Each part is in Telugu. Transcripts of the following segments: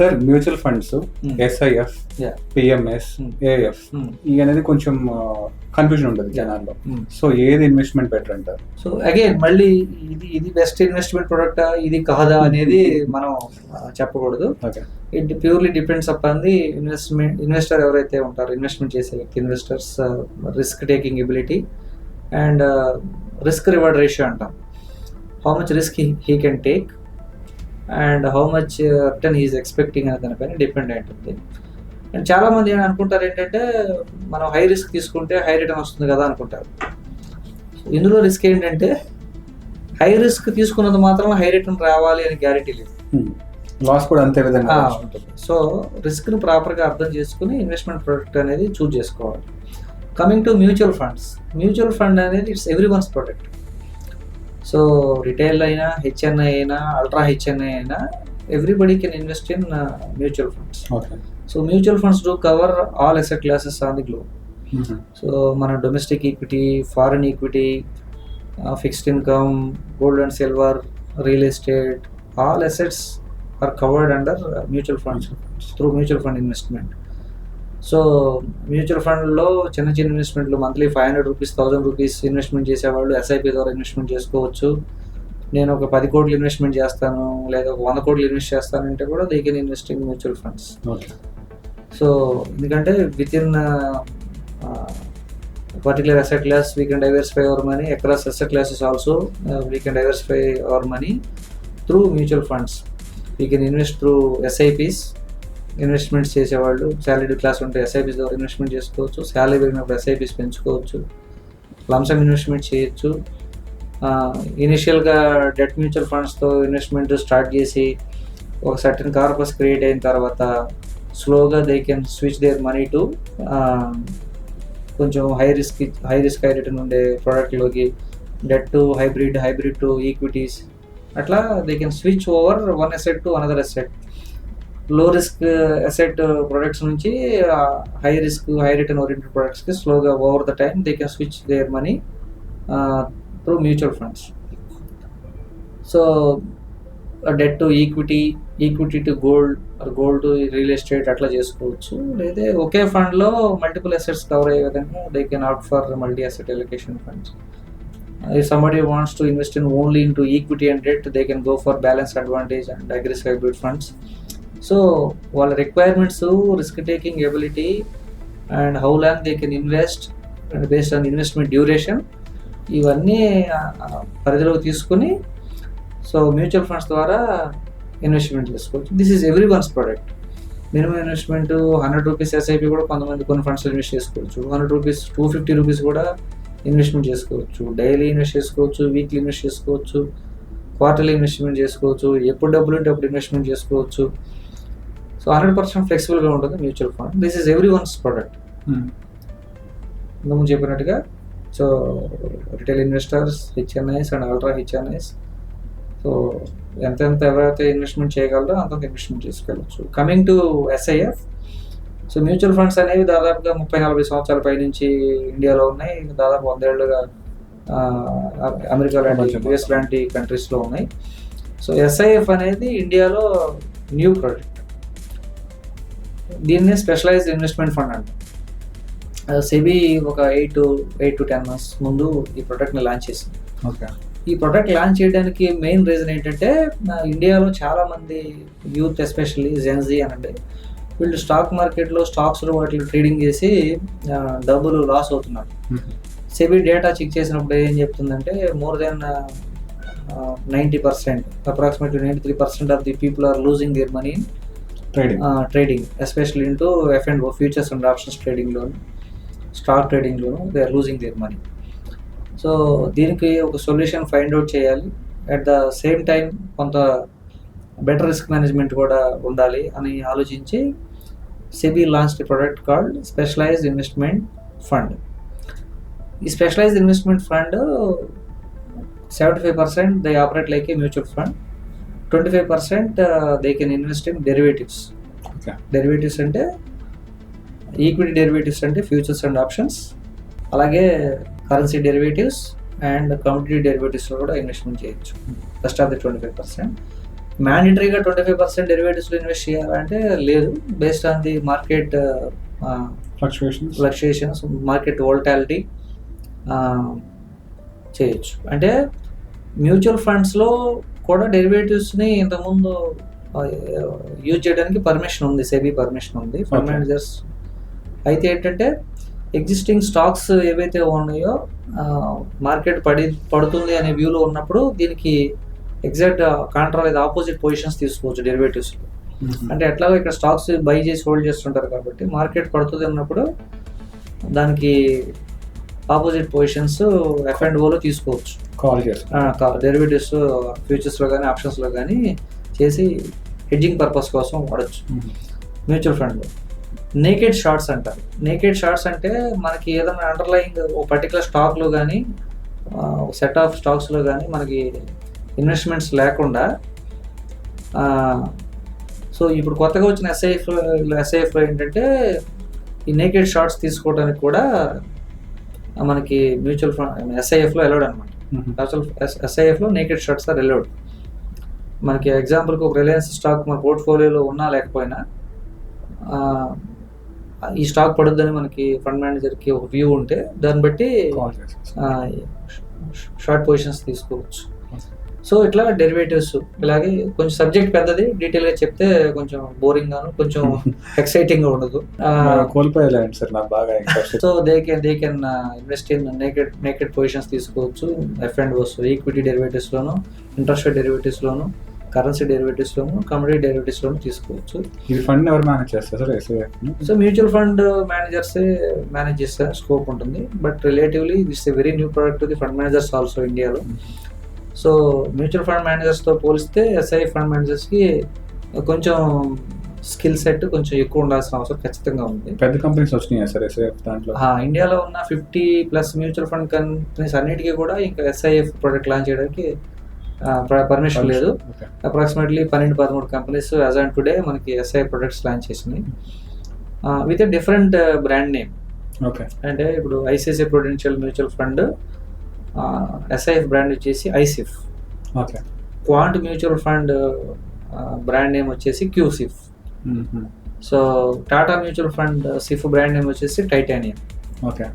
Sir mutual funds, SIF, PMS, AF ఇవి అనేది కొంచెం కన్ఫ్యూజన్ ఉంటుంది జనాల్లో. సో ఏది ఇన్వెస్ట్మెంట్ బెటర్ అంటారు? సో అగైన్ మళ్ళీ ఇది బెస్ట్ ఇన్వెస్ట్మెంట్ ప్రొడక్టా ఇది కాదా అనేది మనం చెప్పకూడదు. It purely depends upon the investor ఎవరైతే ఉంటారో, ఇన్వెస్ట్మెంట్ చేసే వ్యక్తి, investors risk taking ability and risk reward ratio అంటాం. How much risk he can take and how much return he's expecting అనే దానిపైన డిపెండ్ అయి ఉంటుంది. అండ్ చాలామంది ఏమైనా అనుకుంటారు ఏంటంటే మనం హై రిస్క్ తీసుకుంటే హై రిటర్న్ వస్తుంది కదా అనుకుంటారు. ఇందులో రిస్క్ ఏంటంటే హై రిస్క్ తీసుకున్నంత మాత్రం హై రిటర్న్ రావాలి అని గ్యారెంటీ లేదు, లాస్ కూడా అంతే విధంగా ఉంటుంది. సో రిస్క్ని ప్రాపర్గా అర్థం చేసుకుని ఇన్వెస్ట్మెంట్ ప్రొడక్ట్ అనేది చూజ్ చేసుకోవాలి. Coming to mutual funds, mutual fund అనేది it's everyone's product. So retail అయినా, హెచ్ఎన్ఐ అయినా, అల్ట్రా హెచ్ఎన్ఐ అయినా, everybody can invest in mutual funds. So mutual funds do cover all asset classes on the globe. So మన domestic equity, foreign equity, fixed income, gold and silver, real estate, all assets are covered under mutual funds through mutual fund investment. So mutual ఫండ్లో చిన్న చిన్న ఇన్వెస్ట్మెంట్లు మంత్లీ 500 రూపీస్, 1000 రూపీస్ ఇన్వెస్ట్మెంట్ చేసేవాళ్ళు ఎస్ఐపి ద్వారా ఇన్వెస్ట్మెంట్ చేసుకోవచ్చు. నేను ఒక 10 కోట్లు ఇన్వెస్ట్మెంట్ చేస్తాను లేదా ఒక 100 కోట్లు ఇన్వెస్ట్ చేస్తానంటే కూడా they can invest in mutual funds. So ఎందుకంటే with in particular asset class we can diversify our money across asset classes also. We can diversify our money through mutual funds. We can invest through SIPs. Investments చేసేవాళ్ళు శాలరీ క్లాస్ ఉంటే ఎస్ఐపీస్ ద్వారా ఇన్వెస్ట్మెంట్ చేసుకోవచ్చు, శాలరీ పెరిగినప్పుడు ఎస్ఐపీస్ పెంచుకోవచ్చు, లంసమ్ ఇన్వెస్ట్మెంట్ చేయొచ్చు. ఇనిషియల్గా డెట్ మ్యూచువల్ ఫండ్స్తో ఇన్వెస్ట్మెంట్ స్టార్ట్ చేసి ఒక సర్టన్ కార్పస్ క్రియేట్ అయిన తర్వాత స్లోగా they can switch their money to కొంచెం హై రిస్క్ హై రిటర్న్ ఉండే ప్రోడక్ట్లోకి, debt to hybrid, hybrid to equities, అట్లా they can switch over one asset to another asset. Low risk asset products నుంచి high risk high return oriented ప్రొడక్ట్స్కి స్లోగా over the time they can switch their money through mutual funds. So debt to equity, equity to gold, gold to real estate అట్లా చేసుకోవచ్చు. లేదా ఒకే ఫండ్లో మల్టిపుల్ అసెట్స్ కవర్ అయ్యే విధంగా they can opt for multi asset allocation funds. If somebody wants to invest in only into equity and debt, they can go for balance advantage and aggressive hybrid funds. So వాళ్ళ requirements, risk taking ability and how long they can invest based on investment duration, ఇవన్నీ పరిధిలోకి తీసుకుని సో మ్యూచువల్ ఫండ్స్ ద్వారా ఇన్వెస్ట్మెంట్ చేసుకోవచ్చు. This is everyone's product. Minimum investment 100 rupees SIP కూడా కొంతమంది కొన్ని ఫండ్స్లో ఇన్వెస్ట్ చేసుకోవచ్చు. 100 రూపీస్, 250 రూపీస్ కూడా ఇన్వెస్ట్మెంట్ చేసుకోవచ్చు. డైలీ ఇన్వెస్ట్ చేసుకోవచ్చు, వీక్లీ ఇన్వెస్ట్ చేసుకోవచ్చు, క్వార్టర్లీ ఇన్వెస్ట్మెంట్ చేసుకోవచ్చు, ఎప్పుడు డబ్బులు ఉంటే అప్పుడు ఇన్వెస్ట్మెంట్ చేసుకోవచ్చు. సో 100% ఫ్లెక్సిబుల్గా ఉంటుంది mutual fund. This is everyone's product. ఇంతకుముందు చెప్పినట్టుగా so retail investors, HNIs and ultra HNIs, so ఎంతెంత ఎవరైతే ఇన్వెస్ట్మెంట్ చేయగలరో అంతంత ఇన్వెస్ట్మెంట్ చేసుకోవచ్చు. Coming to SIF, so mutual funds అనేవి దాదాపుగా 30-40 సంవత్సరాల పై నుంచి ఇండియాలో ఉన్నాయి. దాదాపు 100 ఏళ్ళుగా అమెరికా లాంటి, యుఎస్ లాంటి కంట్రీస్లో ఉన్నాయి. సో ఎస్ఐఎఫ్ అనేది ఇండియాలో న్యూ ప్రోడక్ట్. దీన్నే స్పెషలైజ్డ్ ఇన్వెస్ట్మెంట్ ఫండ్ అంటాం. సెబీ ఒక 8 to 10 months ముందు ఈ ప్రోడక్ట్ని లాంచ్ చేసింది. ఈ ప్రోడక్ట్ లాంచ్ చేయడానికి మెయిన్ రీజన్ ఏంటంటే ఇండియాలో చాలామంది యూత్, ఎస్పెషల్లీ జెన్జీ అనండి, వీళ్ళు స్టాక్ మార్కెట్లో స్టాక్స్లో వాటిని ట్రేడింగ్ చేసి డబ్బులు లాస్ అవుతున్నారు. సెబీ డేటా చెక్ చేసినప్పుడు ఏం చెప్తుందంటే more than 90%, approximately 93% of the people are losing their money in trading, especially into F&O, futures and options ట్రేడింగ్లోను, స్టాక్ ట్రేడింగ్లోను they are losing their money. So దీనికి ఒక సొల్యూషన్ ఫైండ్ అవుట్ చేయాలి. అట్ ద సేమ్ టైం కొంత బెటర్ రిస్క్ మేనేజ్మెంట్ కూడా ఉండాలి అని ఆలోచించి SEBI launched product called specialised investment fund. ఈ specialised investment fund 75% they operate like a mutual fund, 25% they can invest in derivatives. Derivatives అంటే ఈక్విటీ డెరివేటివ్స్ అంటే ఫ్యూచర్స్ అండ్ ఆప్షన్స్, అలాగే కరెన్సీ డెరివేటివ్స్ అండ్ కమోడిటీ డెరివేటివ్స్లో కూడా ఇన్వెస్ట్మెంట్ చేయొచ్చు. First of the 25%. మ్యాండేటరీగా 25% డెరివేటివ్స్లో ఇన్వెస్ట్ చేయాలంటే లేదు, based on the market fluctuations, market volatility చేయొచ్చు. అంటే మ్యూచువల్ ఫండ్స్లో కూడా డెరివేటివ్స్ని ఇంతకుముందు యూజ్ చేయడానికి పర్మిషన్ ఉంది, సెబీ పర్మిషన్ ఉంది ఫండ్ మేనేజర్స్. అయితే ఏంటంటే ఎగ్జిస్టింగ్ స్టాక్స్ ఏవైతే ఉన్నాయో మార్కెట్ పడుతుంది అనే వ్యూలో ఉన్నప్పుడు దీనికి ఎగ్జాక్ట్ కాంట్రా లేదా ఆపోజిట్ పొజిషన్స్ తీసుకోవచ్చు డెరివేటివ్స్లో. అంటే ఎట్లాగో ఇక్కడ స్టాక్స్ బై చేసి హోల్డ్ చేస్తుంటారు కాబట్టి మార్కెట్ పడుతుంది అన్నప్పుడు దానికి ఆపోజిట్ పొజిషన్స్ F&Oలో తీసుకోవచ్చు, డెరివేటివ్స్ ఫ్యూచర్స్లో కానీ ఆప్షన్స్లో కానీ చేసి హెడ్జింగ్ పర్పస్ కోసం వాడచ్చు. మ్యూచువల్ ఫండ్లో నేకెడ్ షార్ట్స్ అంటారు. నేకెడ్ షార్ట్స్ అంటే మనకి ఏదైనా అండర్లయింగ్ ఒక పర్టికులర్ స్టాక్లో కానీ సెట్ ఆఫ్ స్టాక్స్లో కానీ మనకి ఇన్వెస్ట్మెంట్స్ లేకుండా, సో ఇప్పుడు కొత్తగా వచ్చిన ఎస్ఐఎఫ్లో ఏంటంటే ఈ నేకెడ్ షార్ట్స్ తీసుకోవడానికి కూడా మనకి మ్యూచువల్ ఫండ్ ఎస్ఐఎఫ్లో అలౌడ్ అనమాట. అసలు ఎస్ఐఎఫ్లో నేకెడ్ షార్ట్స్ ఆర్ అలౌడ్. మనకి ఎగ్జాంపుల్కి ఒక రిలయన్స్ స్టాక్ మన పోర్ట్ఫోలియోలో ఉన్నా లేకపోయినా ఈ స్టాక్ పడుద్దని మనకి ఫండ్ మేనేజర్కి ఒక వ్యూ ఉంటే దాన్ని బట్టి షార్ట్ పొజిషన్స్ తీసుకోవచ్చు. సో ఇట్లా డెరివేటివ్స్ ఇలాగే కొంచెం సబ్జెక్ట్ పెద్దది, డీటెయిల్గా చెప్తే కొంచెం బోరింగ్ గాను కొంచెం ఎక్సైటింగ్ గా ఉండదు. So they can invest in naked positions తీసుకోవచ్చు. F&Os ఈక్విటీ డెరివేటివ్స్ లోను, ఇంట్రెస్ట్ రేట్ డెరివేటివ్స్ లోను, కరెన్సీ డెరివేటివ్స్ లోను, కమోడిటీ డెరివేటివ్స్ లోను తీసుకోవచ్చు. ఈ ఫండ్ ఎవరు మేనేజ్ చేస్తారు? So mutual fund managers manage చేసే స్కోప్ ఉంటుంది, but relatively this a very new product the fund managers also ఇండియాలో. సో మ్యూచువల్ ఫండ్ మేనేజర్స్తో పోలిస్తే ఎస్ఐ ఫండ్ మేనేజర్స్కి కొంచెం స్కిల్ సెట్ కొంచెం ఎక్కువ ఉండాల్సిన అవసరం ఖచ్చితంగా ఉంది. పెద్ద కంపెనీస్ వచ్చినాయి సార్ ఎస్ఐఎఫ్ దాంట్లో. ఇండియాలో ఉన్న 50+ మ్యూచువల్ ఫండ్ కంపెనీస్ అన్నిటికీ కూడా ఇంకా ఎస్ఐఎఫ్ ప్రోడక్ట్ లాంచ్ చేయడానికి పర్మిషన్ లేదు. Approximately 12-13 companies as on today మనకి ఎస్ఐ ప్రొడక్ట్స్ లాంచ్ చేసినాయి with a different brand name. Okay, అంటే ఇప్పుడు ICICI Prudential mutual fund SIF brand వచ్చేసి iSIF. Okay, Quant mutual fund brand name వచ్చేసి qSIF. So Tata mutual fund SIF brand name వచ్చేసి Titanium. Okay,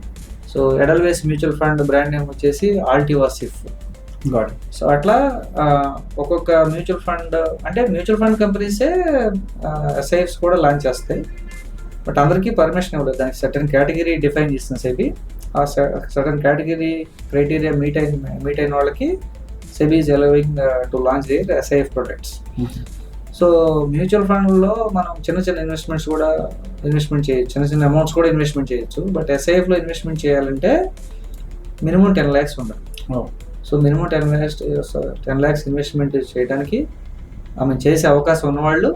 so Edelweiss mutual fund brand name వచ్చేసి ఆల్టివా సిఫ్. సో అట్లా ఒక్కొక్క మ్యూచువల్ ఫండ్ అంటే మ్యూచువల్ ఫండ్ కంపెనీసే ఎస్ఐఎఫ్స్ కూడా లాంచ్ చేస్తాయి, బట్ అందరికీ పర్మిషన్ ఇవ్వలేదు. దానికి సర్టన్ కేటగిరీ డిఫైన్ చేస్తుంది సెబీ. ఆ సర్టన్ కేటగిరీ క్రైటీరియా మీట్ అయిన వాళ్ళకి SEBI is allowing to launch their SIF products. So mutual ఫండ్లో మనం చిన్న చిన్న ఇన్వెస్ట్మెంట్స్ కూడా ఇన్వెస్ట్మెంట్ చేయొచ్చు, చిన్న చిన్న అమౌంట్స్ కూడా ఇన్వెస్ట్మెంట్ చేయొచ్చు. బట్ ఎస్ఐఎఫ్లో ఇన్వెస్ట్మెంట్ చేయాలంటే మినిమం 10 lakhs ఉండాలి. సో మినిమం 10 lakhs ఇన్వెస్ట్మెంట్ చేయడానికి ఆమె చేసే అవకాశం ఉన్నవాళ్ళు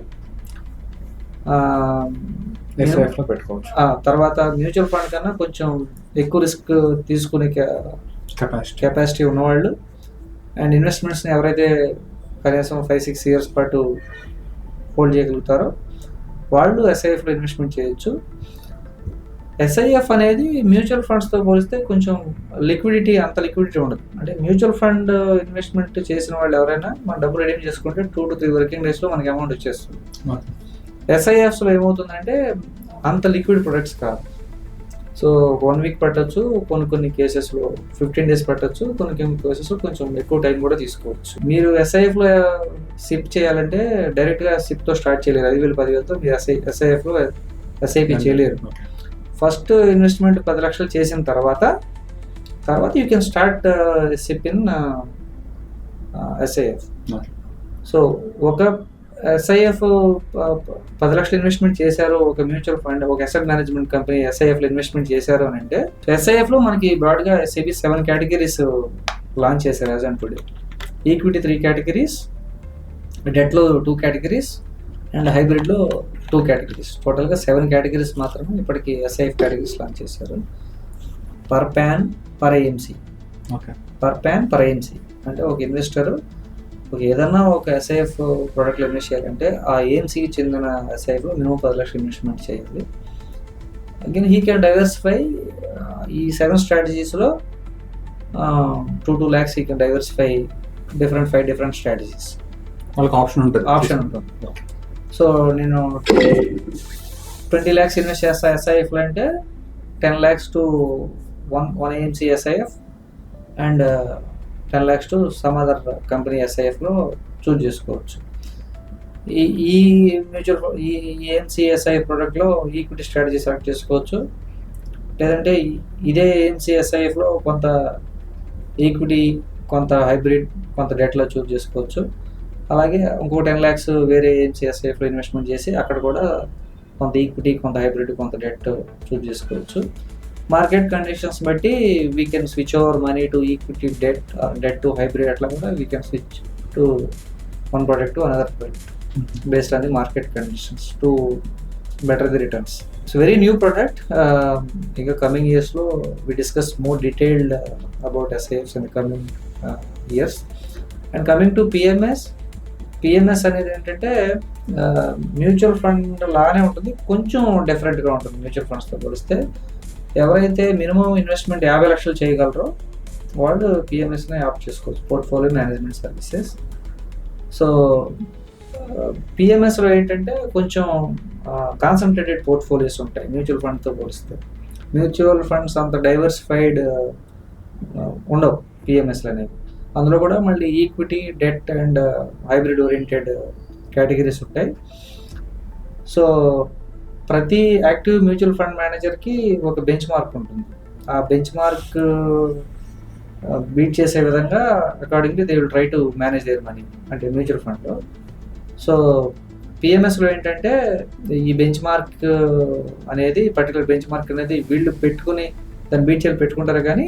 పెట్టుకోవచ్చు. తర్వాత మ్యూచువల్ ఫండ్ కన్నా కొంచెం ఎక్కువ రిస్క్ తీసుకునే కెపాసిటీ ఉన్నవాళ్ళు అండ్ ఇన్వెస్ట్మెంట్స్ని ఎవరైతే కనీసం 5-6 years పాటు హోల్డ్ చేయగలుగుతారో వాళ్ళు ఎస్ఐఎఫ్లో ఇన్వెస్ట్మెంట్ చేయొచ్చు. ఎస్ఐఎఫ్ అనేది మ్యూచువల్ ఫండ్స్తో పోలిస్తే కొంచెం అంత లిక్విడిటీ ఉండదు. అంటే మ్యూచువల్ ఫండ్ ఇన్వెస్ట్మెంట్ చేసిన వాళ్ళు ఎవరైనా మన డబ్బులు రెడీమ్ చేసుకుంటే 2 to 3 working daysలో మనకి అమౌంట్ వచ్చేస్తుంది. ఎస్ఐఎఫ్స్లో ఏమవుతుందంటే అంత లిక్విడ్ ప్రొడక్ట్స్ కాదు. సో 1 week పట్టచ్చు, కొన్ని కేసెస్లో 15 days పట్టచ్చు, కొన్ని కేసెస్లో కొంచెం ఎక్కువ టైం కూడా తీసుకోవచ్చు. మీరు ఎస్ఐఎఫ్లో సిప్ చేయాలంటే డైరెక్ట్గా సిప్తో స్టార్ట్ చేయలేరు. 5,000-10,000తో మీరు ఎస్ఐఎఫ్లో ఎస్ఐపి చేయలేరు. ఫస్ట్ ఇన్వెస్ట్మెంట్ 10 lakhs చేసిన తర్వాత you can start SIP in SIF. So ఒక ఎస్ఐఎఫ్ 10 lakhs ఇన్వెస్ట్మెంట్ చేశారు, ఒక మ్యూచువల్ ఫండ్ ఒక అసెట్ మేనేజ్మెంట్ కంపెనీ ఎస్ఐఎఫ్లో ఇన్వెస్ట్మెంట్ చేశారు అని అంటే ఎస్ఐఎఫ్లో మనకి బ్రాడ్గా ఎస్ఐపి 7 categories లాంచ్ చేశారు as on today. Equity 3 categories, డెట్లో 2 categories అండ్ హైబ్రిడ్లో 2 categories. టోటల్గా 7 categories మాత్రమే ఇప్పటికి ఎస్ఐఎఫ్ కేటగిరీస్ లాంచ్ చేశారు. Per pan per AMC. Okay, per pan per AMC అంటే ఒక ఇన్వెస్టర్ ఏదన్నా ఒక ఎస్ఐఎఫ్ ప్రోడక్ట్లో ఇన్వెస్ట్ చేయాలంటే ఆ ఏఎంసీకి చెందిన ఎస్ఐఎఫ్లో మినిమం 10 lakhs ఇన్వెస్ట్మెంట్ చేయాలి. అగైన్ హీ కెన్ డైవర్సిఫై ఈ 7 strategiesలో 2 lakhs he can diversify 5 different strategies. వాళ్ళకి ఆప్షన్ ఉంటుంది. సో నేను 20 lakhs ఇన్వెస్ట్ చేస్తా SIF లో అంటే 10 lakhs to one AMC SIF and 10 lakhs to some other company SIF లో చూజ్ చేసుకోవచ్చు. ఈ మ్యూచువల్ ఈ AMC SIF ప్రోడక్ట్లో ఈక్విటీ స్ట్రాటజీ సెలెక్ట్ చేసుకోవచ్చు, లేదంటే ఇదే AMC SIF లో కొంత ఈక్విటీ, కొంత హైబ్రిడ్, కొంత డెట్లో చూజ్ చేసుకోవచ్చు. అలాగే ఇంకో 10 lakhs వేరే AMC SIF లో ఇన్వెస్ట్మెంట్ చేసి అక్కడ కూడా కొంత ఈక్విటీ, కొంత హైబ్రిడ్, కొంత డెట్ చూజ్ చేసుకోవచ్చు. మార్కెట్ కండిషన్స్ బట్టి we can switch over money to equity, debt to hybrid, అట్లా కూడా we can switch to one product to another product based on the market conditions to better the returns. It's a very new product. In the coming years, we discuss more detailed about SIFs in the coming years. And coming to PMS అనేది ఏంటంటే మ్యూచువల్ ఫండ్ లానే ఉంటుంది, కొంచెం డిఫరెంట్గా ఉంటుంది మ్యూచువల్ ఫండ్స్తో పోలిస్తే. ఎవరైతే మినిమం ఇన్వెస్ట్మెంట్ 50 లక్షలు చేయగలరో వాళ్ళు PMSని ఆప్ట్ చేసుకోవచ్చు, పోర్ట్ఫోలియో మేనేజ్మెంట్ సర్వీసెస్. సో PMSలో ఏంటంటే కొంచెం కాన్సన్ట్రేటెడ్ పోర్ట్ఫోలియోస్ ఉంటాయి మ్యూచువల్ ఫండ్తో పోలిస్తే. మ్యూచువల్ ఫండ్స్ అంత డైవర్సిఫైడ్ ఉండవు PMSలు అనేవి. అందులో కూడా మళ్ళీ equity, debt and hybrid oriented categories ఉంటాయి. సో ప్రతి యాక్టివ్ మ్యూచువల్ ఫండ్ మేనేజర్కి ఒక బెంచ్ మార్క్ ఉంటుంది. ఆ బెంచ్ మార్క్ బీట్ చేసే విధంగా accordingly they will try to manage their money, అంటే మ్యూచువల్ ఫండ్లో. సో PMSలో ఏంటంటే ఈ బెంచ్ మార్క్ అనేది, పర్టికులర్ బెంచ్ మార్క్ అనేది వీళ్ళు పెట్టుకుని దాన్ని బీట్ చేయాలి పెట్టుకుంటారు, కానీ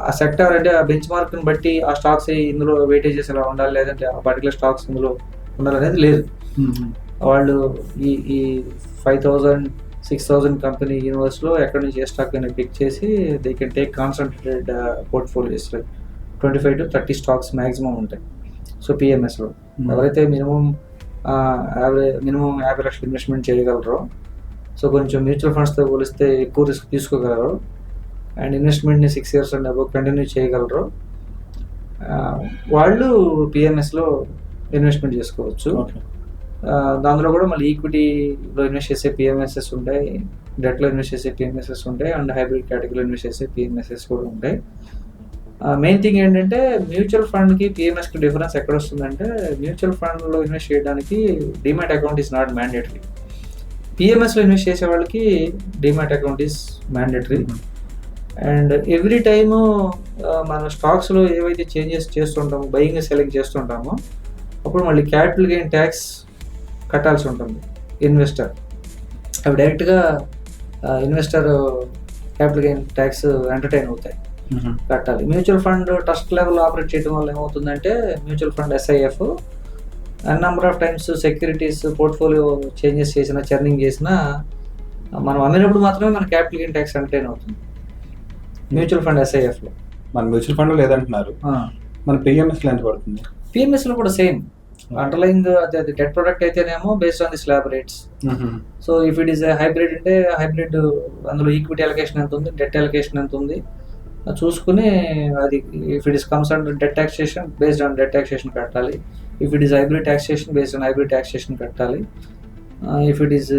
ఆ సెక్టర్ అంటే ఆ బెంచ్ మార్క్ని బట్టి ఆ స్టాక్స్ ఇందులో వెయిటేజెస్ ఎలా ఉండాలి, లేదంటే ఆ పర్టికులర్ స్టాక్స్ ఇందులో ఉండాలనేది లేదు. వాళ్ళు ఈ 5,000, 6,000 కంపెనీ యూనివర్స్లో ఎక్కడి నుంచి ఏ స్టాక్ అయినా పిక్ చేసి they can take concentrated portfolios, like 25 to 30 stocks maximum ఉంటాయి. సో PMSలో ఎవరైతే మినిమం 50 లక్షలు ఇన్వెస్ట్మెంట్ చేయగలరో, సో కొంచెం మ్యూచువల్ ఫండ్స్తో పోలిస్తే ఎక్కువ రిస్క్ తీసుకోగలరు అండ్ ఇన్వెస్ట్మెంట్ని 6 years అండ్ అబౌవ్ కంటిన్యూ చేయగలరు, వాళ్ళు PMSలో ఇన్వెస్ట్మెంట్ చేసుకోవచ్చు. దాంట్లో కూడా మళ్ళీ ఈక్విటీలో ఇన్వెస్ట్ చేసే PMSs ఉంటాయి, డెట్లో ఇన్వెస్ట్ చేసే PMSs ఉంటాయి, అండ్ హైబ్రిడ్ కేటగిరీలో ఇన్వెస్ట్ చేసే PMSs కూడా ఉంటాయి. మెయిన్ థింగ్ ఏంటంటే మ్యూచువల్ ఫండ్కి PMSకి డిఫరెన్స్ ఎక్కడ వస్తుందంటే, మ్యూచువల్ ఫండ్లో ఇన్వెస్ట్ చేయడానికి demat account is not mandatory. PMSలో ఇన్వెస్ట్ చేసే వాళ్ళకి demat account is mandatory. And every time మన స్టాక్స్లో ఏవైతే చేంజెస్ చేస్తుంటామో, బయింగ్ సెలెక్ట్ చేస్తుంటామో, అప్పుడు మళ్ళీ క్యాపిటల్ గెయిన్ ట్యాక్స్ కట్టాల్సి ఉంటుంది ఇన్వెస్టర్. అవి డైరెక్ట్గా investor capital gain tax entertain అవుతాయి, కట్టాలి. Mutual fund trust level operate చేయడం వల్ల ఏమవుతుందంటే, mutual fund SIF number of times securities portfolio changes చేసినా, చర్నింగ్ చేసినా, మనం అమ్మినప్పుడు మాత్రమే మన క్యాపిటల్ గెయిన్ ట్యాక్స్ ఎంటర్టైన్ అవుతుంది మ్యూచువల్ ఫండ్ SIFలో. మన మ్యూచువల్ ఫండ్ లేదంటున్నారు, మన PMSలో ఎంత పడుతుంది? PMSలో కూడా సేమ్ అండర్లైన్ అది డెట్ ప్రొడక్ట్ అయితేనేమో based on the slab rates. So if it is hybrid అంటే హైబ్రిడ్, అందులో ఈక్విటీ అలొకేషన్ ఎంత ఉంది, డెట్ అలొకేషన్ ఎంత ఉంది చూసుకుని, అది if it is comes under debt taxation based on debt taxation కట్టాలి. If it is hybrid taxation based on hybrid taxation కట్టాలి. If it is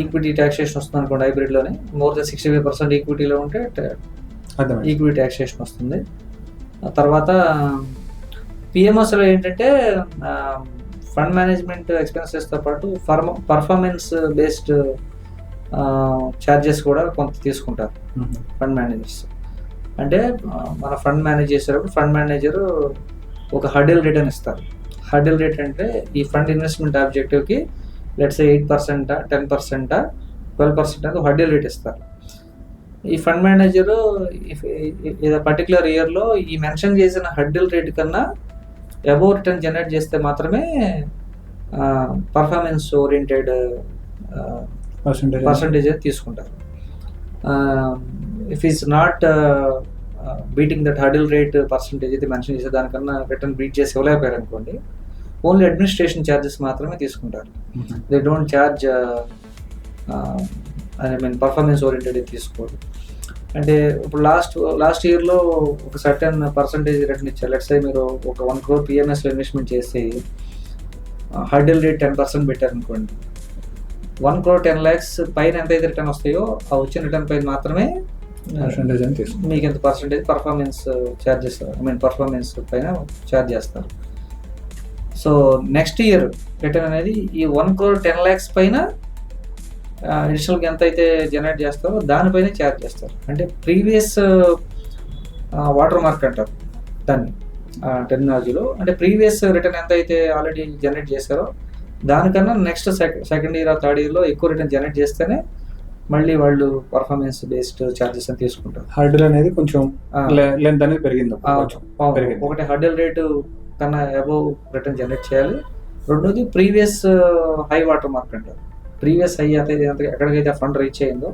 equity taxation వస్తుంది అనుకోండి, హైబ్రిడ్లోనే మోర్ దెన్ 65% ఈక్విటీలో ఉంటే ఈక్విటీ టాక్సేషన్ వస్తుంది. తర్వాత PMSలో ఏంటంటే ఫండ్ మేనేజ్మెంట్ ఎక్స్పెన్సెస్తో పాటు పర్ఫార్మెన్స్ బేస్డ్ ఛార్జెస్ కూడా కొంత తీసుకుంటారు ఫండ్ మేనేజర్స్. అంటే మన ఫండ్ మేనేజ్ చేసేటప్పుడు ఫండ్ మేనేజర్ ఒక హర్డిల్ రేట్ అని ఇస్తారు. హర్డిల్ రేట్ అంటే ఈ ఫండ్ ఇన్వెస్ట్మెంట్ ఆబ్జెక్టివ్కి లెట్స్ 8%, 10%, 12% అనేది హర్డిల్ రేట్ ఇస్తారు. ఈ ఫండ్ మేనేజరు పర్టికులర్ ఇయర్లో ఈ మెన్షన్ చేసిన హర్డిల్ రేట్ కన్నా అబోవ్ రిటర్న్ జనరేట్ చేస్తే మాత్రమే పర్ఫార్మెన్స్ ఓరియంటెడ్ పర్సంటేజ్ తీసుకుంటారు. If is not beating that hurdle rate percentage అయితే మెన్షన్ చేసే దానికన్నా రిటర్న్ బీట్ చేసి ఇవ్వలేకపోయారు అనుకోండి, ఓన్లీ అడ్మినిస్ట్రేషన్ ఛార్జెస్ మాత్రమే తీసుకుంటారు. They don't charge performance oriented తీసుకోరు. అంటే ఇప్పుడు లాస్ట్ ఇయర్లో ఒక సర్టెన్ పర్సంటేజ్ రిటర్న్ ఇచ్చారు. లెట్స్ సే మీరు ఒక 1 crore పిఎంఎస్లో ఇన్వెస్ట్మెంట్ చేసి హర్డిల్ రేట్ 10% పెట్టారనుకోండి, 1 crore 10 lakhs పైన ఎంతైతే రిటర్న్ వస్తాయో ఆ వచ్చిన రిటర్న్ పైన మాత్రమే పర్సంటేజ్ అని తీసుకుంటాం. మీకు ఎంత పర్సంటేజ్ పర్ఫార్మెన్స్ ఛార్జెస్ పర్ఫార్మెన్స్ పైన ఛార్జ్ చేస్తారు. సో నెక్స్ట్ ఇయర్ రిటర్న్ అనేది ఈ 1 crore 10 lakhs పైన అడిషనల్గా ఎంత అయితే జనరేట్ చేస్తారో దానిపైన ఛార్జ్ చేస్తారు. అంటే ప్రీవియస్ వాటర్ మార్క్ అంటారు దాన్ని టెక్నాలజీలో. అంటే ప్రీవియస్ రిటర్న్ ఎంత అయితే ఆల్రెడీ జనరేట్ చేస్తారో దానికన్నా నెక్స్ట్ సెకండ్ ఇయర్ థర్డ్ ఇయర్లో ఎక్కువ రిటర్న్ జనరేట్ చేస్తేనే మళ్ళీ వాళ్ళు పర్ఫార్మెన్స్ బేస్డ్ ఛార్జెస్ అని తీసుకుంటారు. హర్డిల్ అనేది కొంచెం లెంత్ అనేది పెరిగింది. ఒకటి హర్డిల్ రేటు కన్నా అబోవ్ రిటర్న్ జనరేట్ చేయాలి. రెండోది ప్రీవియస్ హై వాటర్ మార్క్ అంటారు. ప్రీవియస్ హై ఎక్కడికైతే ఫండ్ రీచ్ అయ్యిందో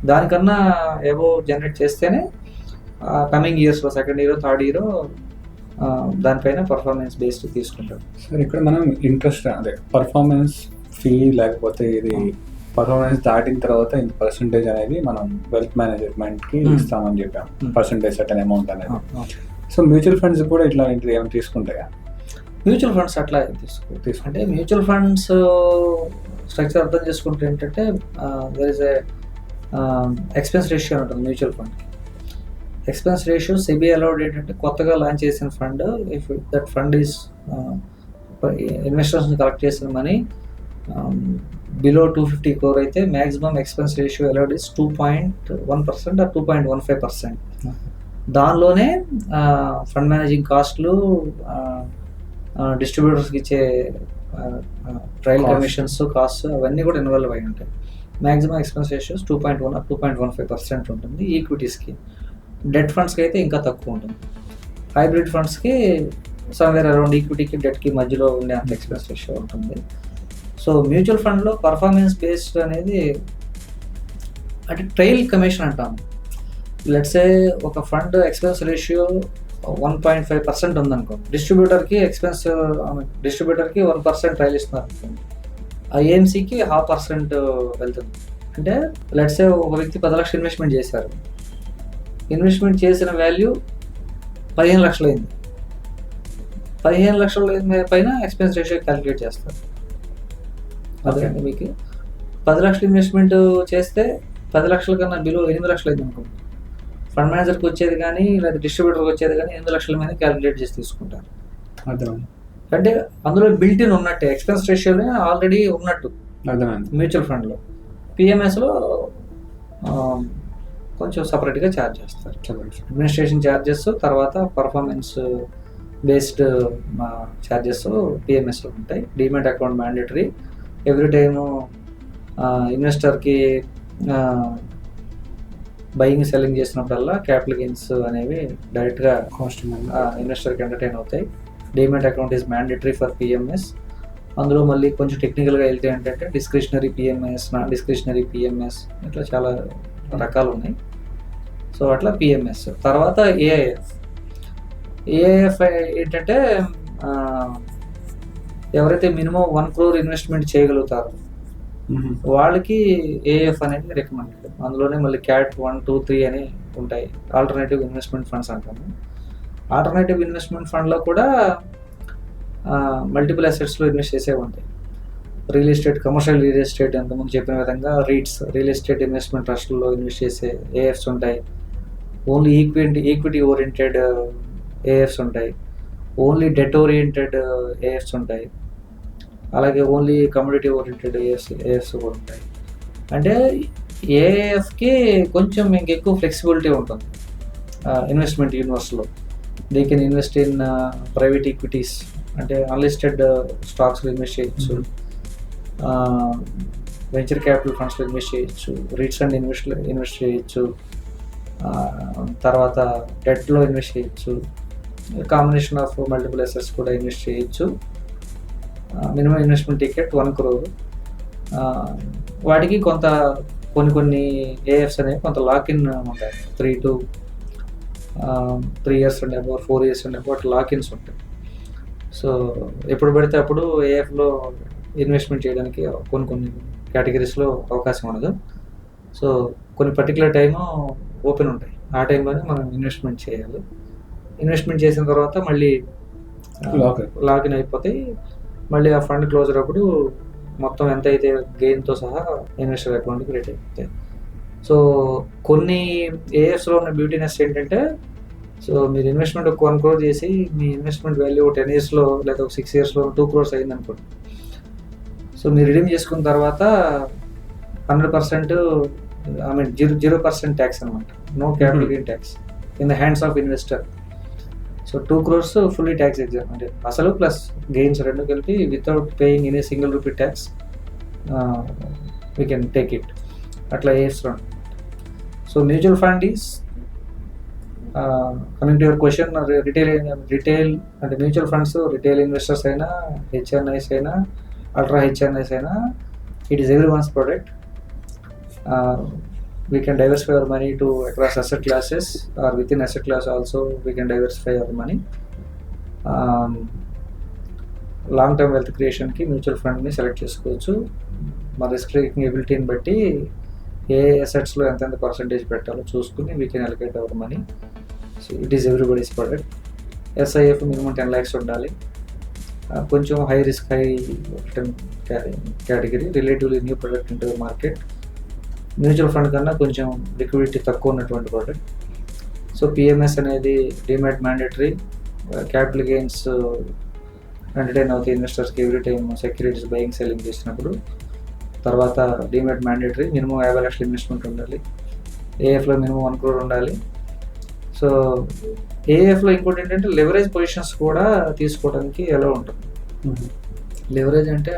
దానికన్నా అబోవ్ జనరేట్ చేస్తేనే కమింగ్ ఇయర్స్లో సెకండ్ ఇయర్ థర్డ్ ఇయర్ దానిపైన పర్ఫార్మెన్స్ బేస్డ్ తీసుకుంటారు. సార్ ఇక్కడ మనం ఇంట్రెస్ట్ అదే పర్ఫార్మెన్స్ ఫీ లేకపోతే ఇది పర్ఫార్మెన్స్ దాటిన తర్వాత ఇంత పర్సంటేజ్ అనేది మనం వెల్త్ మేనేజ్మెంట్కి ఇస్తామని చెప్పాం. పర్సంటేజ్ సర్టెన్ అమౌంట్ అనేది. సో మ్యూచువల్ ఫండ్స్ కూడా ఇట్లాంటివి ఏమైనా తీసుకుంటాయా? మ్యూచువల్ ఫండ్స్ అట్లా అంటే మ్యూచువల్ ఫండ్స్ స్ట్రక్చర్ అర్థం చేసుకుంటే ఏంటంటే there is a expense ratio ఉంటుంది mutual fund. Expense ratio SEBI allowed ఏంటంటే కొత్తగా లాంచ్ చేసిన fund, if that fund is ఇన్వెస్టర్స్ని కలెక్ట్ చేసిన మనీ బిలో 250 crore అయితే maximum expense ratio allowed is 2.1% or 2.15%. దానిలోనే ఫండ్ మేనేజింగ్ కాస్ట్లు, డిస్ట్రిబ్యూటర్స్కి ఇచ్చే ట్రయల్ కమిషన్స్ కాస్ట్ అవన్నీ కూడా ఇన్వాల్వ్ అయి ఉంటాయి. మ్యాక్సిమం ఎక్స్పెన్స్ రేషియోస్ 2.1 ఆర్ 2.15% ఉంటుంది ఈక్విటీస్కి. డెట్ ఫండ్స్కి అయితే ఇంకా తక్కువ ఉంటుంది. హైబ్రిడ్ ఫండ్స్కి సమ్వేర్ అరౌండ్ ఈక్విటీకి డెట్కి మధ్యలో ఉండే అంత ఎక్స్పెన్స్ రేషియో ఉంటుంది. సో మ్యూచువల్ ఫండ్లో పర్ఫార్మెన్స్ బేస్డ్ అనేది అంటే ట్రయల్ కమిషన్ అంటాము. లెట్సే ఒక ఫండ్ ఎక్స్పెన్స్ రేషియో 1.5% ఉందనుకో, డిస్ట్రిబ్యూటర్కి 1% ట్రయల్ ఇస్తున్నారు అనుకోండి, ఐఎంసీకి 0.5% వెళ్తుంది. అంటే లెట్సే ఒక వ్యక్తి 10 లక్షలు ఇన్వెస్ట్మెంట్ చేశారు. ఇన్వెస్ట్మెంట్ చేసిన వాల్యూ 15 లక్షలు అయింది. 15 లక్షల పైన ఎక్స్పెన్స్ రేషియో క్యాలిక్యులేట్ చేస్తారు. అదే మీకు 10 లక్షలు ఇన్వెస్ట్మెంట్ చేస్తే 10 లక్షల కన్నా బిలో 8 లక్షలు అయింది అనుకోండి, ఫండ్ మేనేజర్కి వచ్చేది కానీ లేదా డిస్ట్రిబ్యూటర్కి వచ్చేది కానీ 8 లక్షల మీద క్యాలిక్యులేట్ చేసి తీసుకుంటారు. అంటే అందులో బిల్ట్ ఇన్ ఉన్నట్టే ఎక్స్పెన్స్ రేషియోనే ఆల్రెడీ ఉన్నట్టు మ్యూచువల్ ఫండ్లో. పిఎంఎస్లో కొంచెం సపరేట్గా ఛార్జ్ చేస్తారు. అడ్మినిస్ట్రేషన్ ఛార్జెస్ తర్వాత పర్ఫార్మెన్స్ బేస్డ్ ఛార్జెస్ పిఎంఎస్లో ఉంటాయి. Demat account mandatory. Every time ఇన్వెస్టర్కి బయింగ్ సెల్లింగ్ చేసినప్పుడల్లా క్యాపిటల్ గెయిన్స్ అనేవి డైరెక్ట్గా ఇన్వెస్టర్కి ఎంటర్టైన్ అవుతాయి. Demat account is mandatory for PMS. అందులో మళ్ళీ కొంచెం టెక్నికల్గా వెళ్తే ఏంటంటే discretionary PMS, non discretionary PMS, ఇట్లా చాలా రకాలు ఉన్నాయి. సో అట్లా పిఎంఎస్. తర్వాత ఏఐఎఫ్. ఏఐఎఫ్ ఏంటంటే ఎవరైతే మినిమం 1 crore ఇన్వెస్ట్మెంట్ చేయగలుగుతారో వాళ్ళకి ఏఎఫ్ అనేది రికమెండెడ్. అందులోనే మళ్ళీ క్యాట్ 1, 2, 3 అని ఉంటాయి. ఆల్టర్నేటివ్ ఇన్వెస్ట్మెంట్ ఫండ్స్ అంటాము. ఆల్టర్నేటివ్ ఇన్వెస్ట్మెంట్ ఫండ్లో కూడా మల్టిపుల్ అసెట్స్లో ఇన్వెస్ట్ చేసే ఉంటాయి. Real estate, commercial real estate, అంతకుముందు చెప్పిన విధంగా రీట్స్, రియల్ ఎస్టేట్ ఇన్వెస్ట్మెంట్ ట్రస్ట్లో ఇన్వెస్ట్ చేసే ఏఎఫ్స్ ఉంటాయి. ఓన్లీ ఈక్విటీ ఓరియంటెడ్ ఏఎఫ్స్ ఉంటాయి. ఓన్లీ డెట్ ఓరియంటెడ్ ఏఎఫ్స్ ఉంటాయి. అలాగే ఓన్లీ కమ్యూనిటీ ఓరియంటెడ్ ఏఎఫ్స్ కూడా ఉంటాయి. అంటే ఏఎఫ్కి కొంచెం ఇంకెక్కువ ఫ్లెక్సిబిలిటీ ఉంటుంది ఇన్వెస్ట్మెంట్ యూనివర్స్లో. They can invest in private equities, అంటే అన్లిస్టెడ్ స్టాక్స్లో ఇన్వెస్ట్ చేయొచ్చు, వెంచర్ క్యాపిటల్ ఫండ్స్లో ఇన్వెస్ట్ చేయొచ్చు, రీట్స్ అండ్ ఇన్వెస్ట్ చేయొచ్చు, తర్వాత డెట్లో ఇన్వెస్ట్ చేయొచ్చు, కాంబినేషన్ ఆఫ్ మల్టిపుల్ అసెట్స్ కూడా ఇన్వెస్ట్ చేయొచ్చు. Minimum investment ticket 1 crore. వాటికి కొన్ని ఏఎఫ్స్ అనేవి కొంత లాక్-ఇన్ ఉంటాయి. 3 years ఉండే అబౌట్ 4 years ఉండే అబౌట్ లాక్-ఇన్స్ ఉంటాయి. సో ఎప్పుడు పడితే అప్పుడు ఏఎఫ్లో ఇన్వెస్ట్మెంట్ చేయడానికి కొన్ని కేటగిరీస్లో అవకాశం ఉండదు. సో కొన్ని పర్టికులర్ టైము ఓపెన్ ఉంటాయి, ఆ టైంలోనే మనం ఇన్వెస్ట్మెంట్ చేయాలి. ఇన్వెస్ట్మెంట్ చేసిన తర్వాత మళ్ళీ లాగిన్ అయిపోతాయి. మళ్ళీ ఆ ఫండ్ క్లోజర్ అప్పుడు మొత్తం ఎంత అయితే గెయిన్తో సహా ఇన్వెస్టర్ అకౌంట్కి క్రెడిట్ అయిపోతాయి. సో కొన్ని ఏఎఫ్స్లో ఉన్న బ్యూటీనెస్ ఏంటంటే, సో మీరు ఇన్వెస్ట్మెంట్ ఒక 1 crore చేసి మీ ఇన్వెస్ట్మెంట్ వాల్యూ 10 yearsలో లేదా ఒక 6 yearsలో 2 crores అయింది అనుకోండి. సో మీరు రిడీమ్ చేసుకున్న తర్వాత 100% ఐ మీన్ 0% ట్యాక్స్ అనమాట. No capital gain tax in the hands of investor. So 2 crores fully tax exempt, అంటే అసలు ప్లస్ గెయిన్స్ రెండు కలిపి without paying any single rupee tax we can take it. అట్లా వేస్తున్నాం. So mutual fund is coming to your question, retail అంటే మ్యూచువల్ ఫండ్స్ రిటైల్ ఇన్వెస్టర్స్ అయినా, హెచ్ఎన్ఐస్ అయినా, అల్ట్రా హెచ్ఎన్ఐస్ అయినా, it is everyone's product. We can diversify our money to across asset classes, or within asset class also we can diversify our money. Long term wealth క్రియేషన్కి మ్యూచువల్ ఫండ్ని సెలెక్ట్ చేసుకోవచ్చు. మా రిస్క్ టేకింగ్ ఎబిలిటీని బట్టి ఏ అసెట్స్లో ఎంతెంత పర్సంటేజ్ పెట్టాలో చూసుకుని we can allocate our money. So it is everybody's product. SIF minimum 10 lakhs ఉండాలి. కొంచెం high risk high return category, relatively new product into the market. Mutual fund కన్నా కొంచెం లిక్విడిటీ తక్కువ ఉన్నటువంటి ప్రోడక్ట్. సో పిఎంఎస్ అనేది demat mandatory, capital gains entertain అవుతాయి ఇన్వెస్టర్స్కి every time securities buying selling చేసినప్పుడు. తర్వాత demat mandatory, minimum 50 lakhs investment ఉండాలి. ఏఎఫ్లో మినిమం 1 crore ఉండాలి. సో ఏఎఫ్లో ఇంకోటి ఏంటంటే లెవరేజ్ పొజిషన్స్ కూడా తీసుకోవడానికి ఎలా ఉంటుంది. లెవరేజ్ అంటే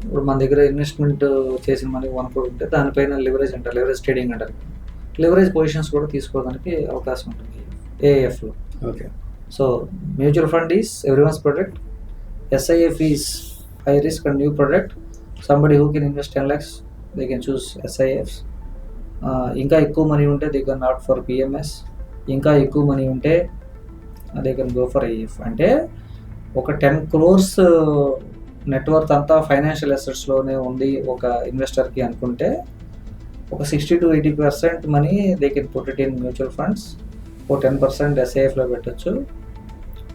ఇప్పుడు మన దగ్గర ఇన్వెస్ట్మెంట్ చేసిన మనకి 1 crore ఉంటే దానిపైన లెవరేజ్ అంటారు, లెవరేజ్ ట్రేడింగ్ అంటారు. లెవరేజ్ పొజిషన్స్ కూడా తీసుకోవడానికి అవకాశం ఉంటుంది ఏఎఫ్లో. Okay. So mutual fund is everyone's product. SIF is high risk and new product. Somebody who can invest 10 lakhs they can choose SIFs. ఇంకా ఎక్కువ మనీ ఉంటే they can not for PMS. ఇంకా ఎక్కువ మనీ ఉంటే they can go for AIF. అంటే ఒక 10 crores నెట్వర్త్ అంతా ఫైనాన్షియల్ అసెట్స్లోనే ఉంది ఒక ఇన్వెస్టర్కి అనుకుంటే, ఒక 60 to 80% money they can put it in mutual funds. ఓ 10% ఎస్ఐఎఫ్లో పెట్టచ్చు.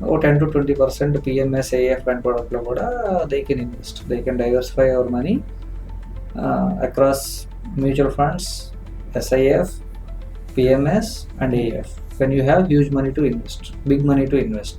ఓ 10 to 20% పిఎంఎస్ ఏఎఫ్ అండ్ ప్రోడక్ట్లో కూడా they can invest. They can diversify our money across mutual funds, SIF, PMS and AIF when you have huge money to invest, big money to invest.